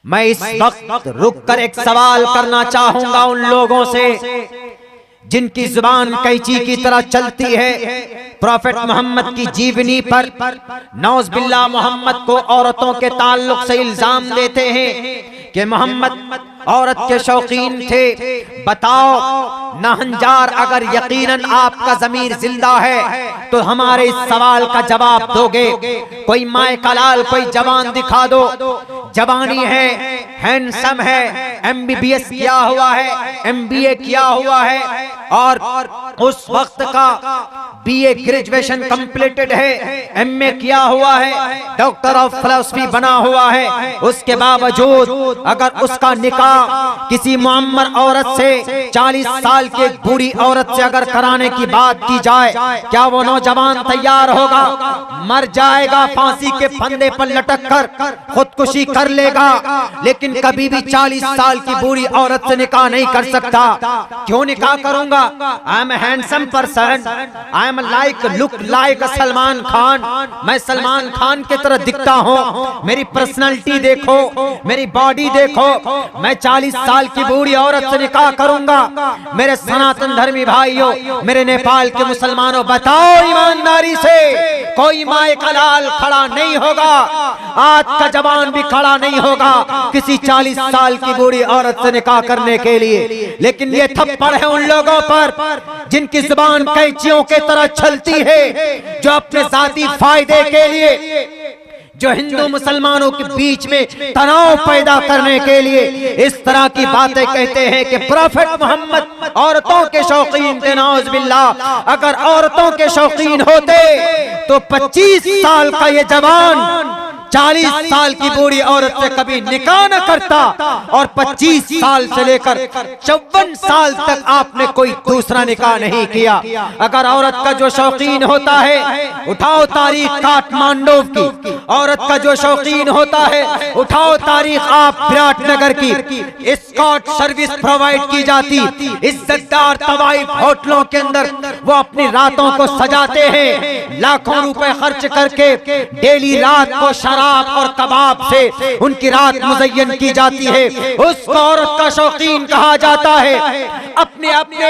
मैं इस वक्त रुक कर एक सवाल करना चाहूंगा उन लोगों से जिनकी जुबान कैंची की तरह चलती है प्रॉफेट मोहम्मद की जीवनी पर। नौज बिल्लाह मोहम्मद को औरतों के ताल्लुक से इल्जाम देते हैं कि मोहम्मद औरत के शौकीन थे। बताओ नाहंजार, अगर यकीनन आपका ज़मीर जिंदा है तो हमारे इस सवाल का जवाब दोगे। कोई माए कलाल, कोई जवान दिखा दो, जवानी है, हैंडसम है, MBBS किया हुआ है, MBA किया हुआ है और उस वक्त का BA ग्रेजुएशन कंप्लीटेड है, MA किया हुआ है, डॉक्टर ऑफ फिलॉसफी बना हुआ है। उसके बावजूद अगर उसका निकाह किसी मुअम्मर औरत से 40 साल की बूढ़ी औरत से अगर कराने की बात की जाए, क्या वो नौजवान तैयार होगा? मर जाएगा, फांसी के फंदे पर लटक कर खुदकुशी कर लेगा, लेकिन कभी भी 40 साल की बूढ़ी औरत से निकाह नहीं कर सकता। क्यों निकाह करूंगा? I am handsome person, I am look like Salman Khan, मैं सलमान खान की तरह दिखता हूँ, मेरी पर्सनालिटी देखो, मेरी बॉडी देखो, मैं 40 साल की बूढ़ी औरत से निकाह करूंगा। मेरे सनातन धर्मी भाइयों, मेरे नेपाल के मुसलमानों, बताओ ईमानदारी से, कोई माए कलाल खड़ा नहीं होगा, आज का जवान भी खड़ा नहीं होगा किसी 40 साल की बूढ़ी औरत से निकाह करने के लिए। लेकिन ये थप्पड़ है उन लोगों पर जिनकी जुबान कैंचियों के तरह चलती है, जो अपने जाती फायदे के लिए, जो हिंदू मुसलमानों के बीच में तनाव पैदा करने के लिए इस तरह की बातें कहते हैं कि प्रॉफेट मोहम्मद औरतों के शौकीन थे। नौज बिल्लाह, अगर औरतों के शौकीन होते तो 25 साल का ये जवान 40 साल की बूढ़ी औरत से कभी निकाह न करता और 25 साल से लेकर 54 साल तक आपने कोई दूसरा निकाह नहीं किया। अगर औरत का जो शौकीन होता है, उठाओ तारीख काठमांडू की, औरत का जो शौकीन होता है, उठाओ तारीख आप विराटनगर की, स्कॉट सर्विस प्रोवाइड की जाती, इज्जतदार तवाइफ होटलों के अंदर वो अपनी रातों को सजाते हैं, लाखों रुपए खर्च करके डेली रात को और कबाब से उनकी रात मुज़य्यन की जाती है। उसको औरत का शौकीन कहा जाता है। अपने अपने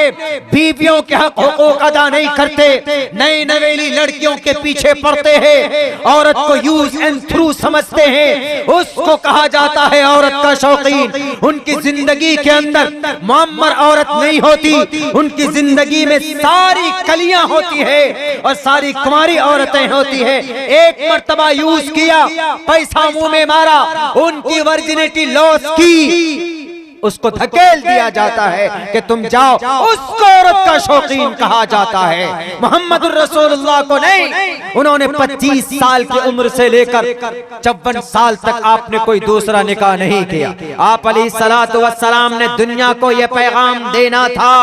बीवियों के हक हुकूक अदा नहीं करते, नई नवेली लड़कियों के पीछे पड़ते हैं, औरत को यूज एंड थ्रू समझते हैं, उसको कहा जाता है औरत का शौकीन। उनकी जिंदगी के अंदर मुअम्मर औरत नहीं होती, उनकी जिंदगी में सारी कलियां होती है और सारी कुंवारी औरतें होती है। एक मर्तबा यूज किया, पैसा मुंह में मारा, उनकी वर्जिनिटी लॉस की, उसको धकेल दिया जाता है कि तुम जाओ। उसको औरत का शौकीन कहा जाता है, मोहम्मदुर रसूलुल्लाह को नहीं। उन्होंने 25 साल की उम्र से लेकर 54 साल तक आपने कोई दूसरा निकाह नहीं किया। आप अलैहिस्सलातु वस्सलाम ने दुनिया को यह पैगाम देना था,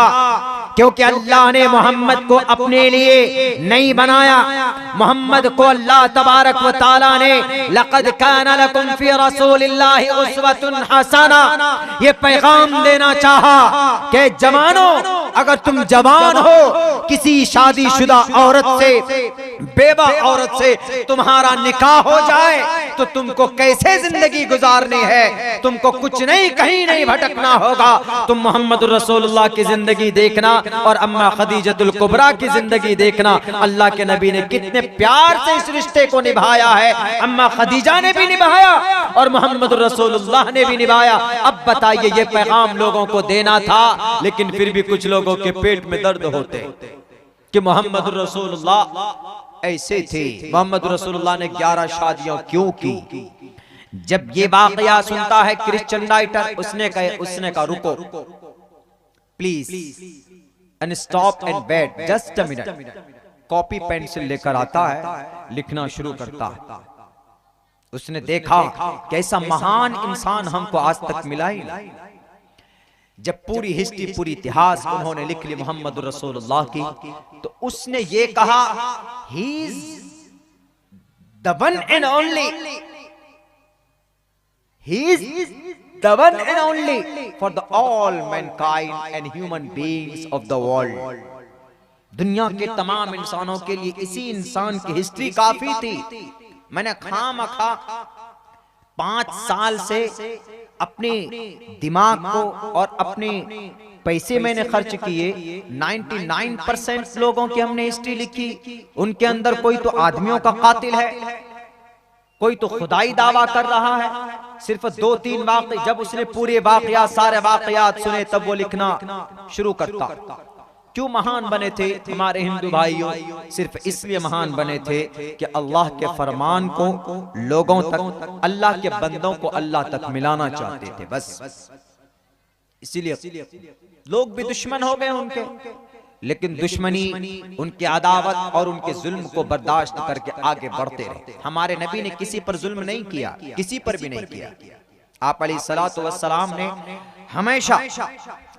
क्योंकि अल्लाह ने मोहम्मद को अपने लिए नहीं बनाया। मोहम्मद को अल्लाह तबारक व तआला ने लक़द कान लकुम फी रसूलिल्लाहि उस्वतुन हसना ये पैगाम देना चाहा कि जवानों, अगर तुम जवान हो, किसी शादीशुदा औरत से, बेवा औरत से तुम्हारा निकाह हो जाए तो तुमको कैसे जिंदगी गुजारनी है, तुमको कुछ नहीं, कहीं नहीं भटकना होगा। तुम मोहम्मद रसूलुल्लाह की जिंदगी देखना और अम्मा खदीजतुल कुबरा की जिंदगी देखना। अल्लाह के नबी ने कितने प्यार से इस रिश्ते को निभाया है। अम्मा खदीजा ने भी निभाया और मोहम्मद रसूलुल्लाह ने भी निभाया। अब बताइए, ये पैगाम लोगों को देना था, लेकिन फिर भी कुछ लोगों के पेट में दर्द होते कि मोहम्मद रसूलुल्लाह ऐसे थे। मोहम्मद रसूलुल्लाह ने 11 शादियां क्यों की? जब ये वाकया सुनता है क्रिश्चियन राइटर, उसने कहा रुको please and stop and wait just a minute. Copy pencil लेकर आता है, लिखना शुरू करता है। उसने देखा कैसा महान इंसान हमको आज तक मिला ही नहीं। जब पूरी हिस्ट्री, पूरी इतिहास उन्होंने लिख ली मोहम्मद रसूलुल्लाह की, तो उसने ये कहा, he is the one and only, he is the one and only for the all Mankind and human beings of the world. दुनिया के तमाम इंसानों के लिए इसी इंसान की हिस्ट्री काफी थी। मैंने खामखा 5 साल से अपने दिमाग को और अपने पैसे मैंने खर्च किए। 99% लोगों की हमने हिस्ट्री लिखी, उनके अंदर कोई तो आदमियों का कातिल है, कोई तो खुदाई दावा कर रहा है। सिर्फ 2-3 वाक़या, जब उसने पूरे वाक़यात सारे वाक़यात सुने तब वो लिखना शुरू करता। क्यों महान बने थे हमारे हिंदू भाइयों? सिर्फ इसलिए महान बने थे कि अल्लाह के फरमान को लोगों तक, अल्लाह के बंदों को अल्लाह तक मिलाना चाहते थे बस। इसीलिए लोग भी दुश्मन हो गए उनके, लेकिन दुश्मनी, उनकी अदावत और उनके जुल्म को बर्दाश्त करके आगे बढ़ते रहे। हमारे नबी ने किसी पर जुल्म नहीं किया, किसी पर भी नहीं किया। आप अलैहिस्सलातु वस्सलाम ने हमेशा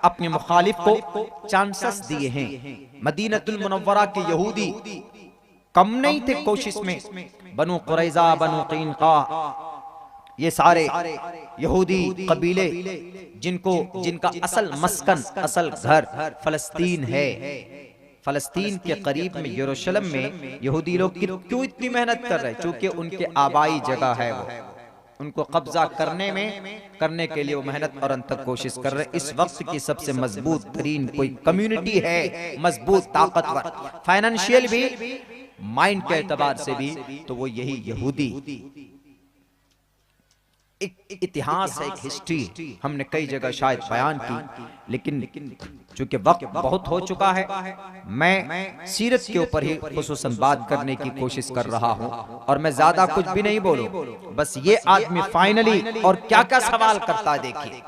अपने मुखालिफ को चांसेस दिए हैं। मदीनतुल मुनव्वरा के यहूदी कम नहीं थे कोशिश में। बनु कुरैज़ा, बनु क़ैनुक़ा, ये सारे यहूदी कबीले जिनका असल मस्कन, असल घर फलस्तीन है। फलस्तीन के करीब में यरूशलेम में यहूदी लोग क्यों इतनी मेहनत कर रहे हैं? चूंकि उनके आबाई जगह है, वो उनको कब्जा करने के लिए वो मेहनत और अंतक कोशिश कर रहे हैं। इस वक्त की सबसे मजबूत तरीन कोई कम्युनिटी है, मजबूत ताकतवर, फाइनेंशियल भी, माइंड के एतबार से भी, तो वो यही यहूदी। एक इतिहास है, एक हिस्ट्री हमने कई जगह शायद बयान की, लेकिन चूंकि वक्त बहुत हो चुका है, मैं सीरत के ऊपर ही खुसूसन बात करने की कोशिश कर रहा हूं और मैं ज्यादा कुछ भी नहीं बोलूं। बस ये आदमी फाइनली और क्या क्या सवाल करता है देखिए,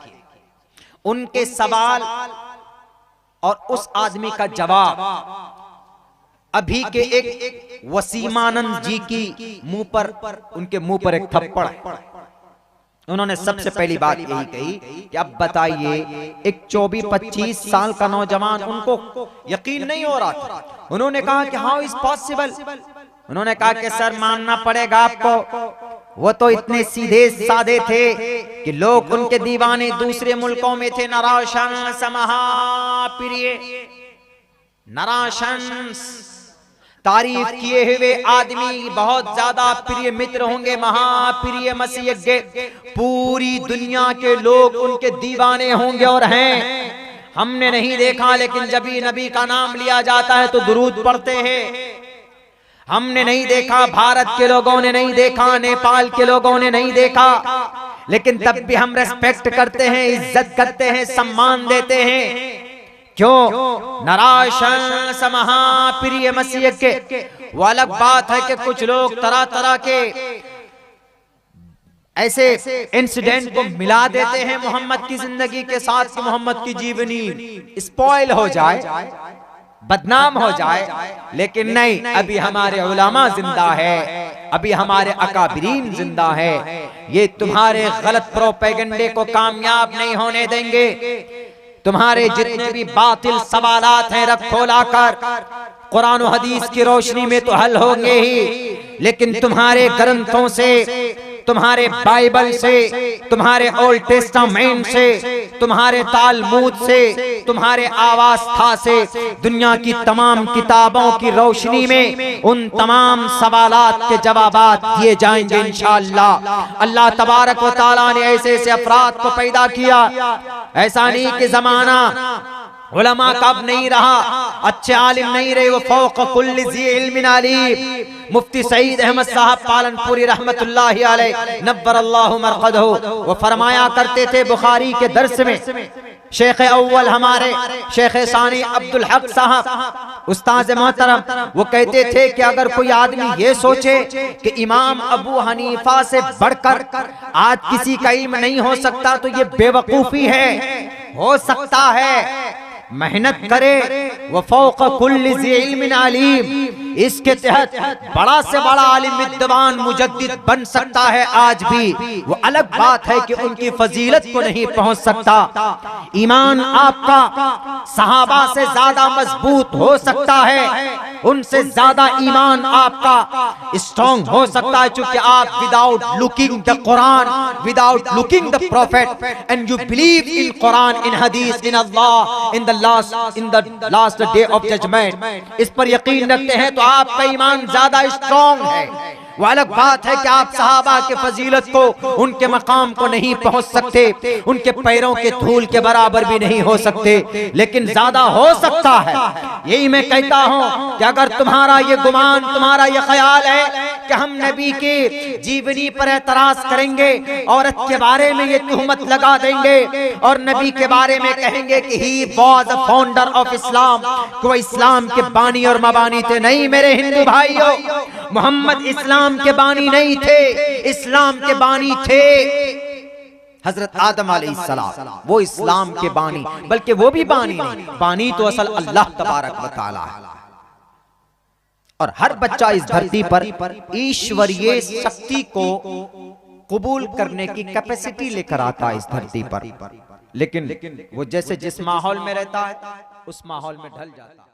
उनके सवाल और उस आदमी का जवाब। अभी के एक वसीमानंद जी की मुंह पर, उनके मुंह पर एक थप्पड़ है। उन्होंने सबसे पहली बात यही कही कि अब बताइए, एक 24-25 साल का नौजवान, उनको यकीन नहीं हो रहा था। उन्होंने कहा कि हाउ इज पॉसिबल। उन्होंने कहा कि सर मानना पड़ेगा आपको, वो तो इतने सीधे साधे थे कि लोग उनके दीवाने दूसरे मुल्कों में थे। नराशंस महाप्रिय, नराशंस तारीफ किए हुए आदमी, बहुत ज्यादा प्रिय मित्र होंगे, महाप्रिय मसीहज्ञ। पूरी दुनिया के लोग उनके दीवाने होंगे और हैं। हमने नहीं देखा, लेकिन जब भी नबी का नाम लिया जाता है तो दुरूद पढ़ते हैं। हमने नहीं देखा, भारत के लोगों ने नहीं देखा, नेपाल के लोगों ने नहीं देखा, लेकिन तब भी हम रेस्पेक्ट करते हैं, इज्जत करते हैं, सम्मान देते हैं। क्यों? नराशंस महाप्रिय मसीह के। वो अलग बात है कि कुछ लोग तरह तरह के ऐसे इंसिडेंट को मिला देते हैं मोहम्मद की जिंदगी के साथ कि मोहम्मद की जीवनी स्पॉइल हो जाए, बदनाम हो जाए। लेकिन नहीं, अभी हमारे उलमा जिंदा है, अभी हमारे अकाबिरीन जिंदा है। ये तुम्हारे गलत प्रोपेगेंडे को कामयाब नहीं होने देंगे। तुम्हारे जितने भी बातिल सवालात हैं रखो लाकर, कुरान और हदीस की रोशनी में तो हल होंगे ही, लेकिन तुम्हारे ग्रंथों से, तुम्हारे बाइबल से, तुम्हारे ओल्ड टेस्टामेंट से, तुम्हारे तालमूद से, तुम्हारे आवास्था से, दुनिया की तमाम किताबों की रोशनी में उन तमाम सवालात के जवाबात दिए जाएंगे इंशाअल्लाह। अल्लाह तबारक व तआला ने ऐसे ऐसे अफराद को पैदा किया। ऐसा नहीं कि जमाना उलमा का अब नहीं रहा, अच्छे आलिम नहीं रहे, वो फौक कुल्ली ज़ी इल्मिन अलीम। मुफ्ती सईद अहमद साहब पालनपुरी रहमतुल्लाहि अलैह नव्वरल्लाहु मरक़दहु, वो फरमाया करते थे बुखारी के दर्स में, शेख अव्वल हमारे शेख सानी अब्दुल हक साहब उस्ताद मोहतरम, वो कहते थे कि अगर कोई आदमी ये सोचे कि इमाम अबू हनीफा से बढ़कर आज किसी का इल्म नहीं हो सकता तो ये बेवकूफी है। हो सकता है, मेहनत करे, वो फौक कुल्ली ज़ी इल्मिन अलीम। इसके तहत बड़ा से बड़ा आलिम विद्वान मुजद्दिद बन सकता है आज भी। वो अलग बात है कि उनकी फजीलत को नहीं पहुंच सकता। ईमान आपका सहाबा से ज्यादा मजबूत हो सकता है, उनसे ज्यादा ईमान आपका स्ट्रॉन्ग हो सकता है, क्योंकि आप without looking the Quran, without looking the prophet, and you believe in Quran, in Hadith, in Allah, in the last day of judgement, इस पर यकीन रखते हैं तो आपका ईमान ज्यादा स्ट्रॉन्ग है। वो अलग बात है कि आप सहाबा के फजीलत को, उनके मकाम को नहीं पहुंच सकते, उनके पैरों के धूल के बराबर भी नहीं हो सकते, लेकिन ज्यादा हो सकता है। यही मैं कहता हूं कि अगर तुम्हारा ये गुमान, तुम्हारा ये ख्याल है कि हम नबी के जीवनी पर एतराज करेंगे, औरत के बारे में ये तुहमत लगा देंगे और नबी के बारे में कहेंगे कि he was a founder of Islam, वो इस्लाम के बानी और मबानी थे। नहीं मेरे हिंदू भाइयों, मोहम्मद इस्लाम के बानी नहीं थे, इस्लाम के बानी थे हजरत आदम अलैहिस्सलाम, वो इस्लाम के बानी, बल्कि वो भी बानी नहीं, बानी तो असल अल्लाह तबारक व तआला है। और हर बच्चा इस धरती पर ईश्वरीय शक्ति को कबूल करने की कैपेसिटी लेकर आता है इस धरती पर, लेकिन वो जैसे जिस माहौल में रहता है उस माहौल में ढल जाता है।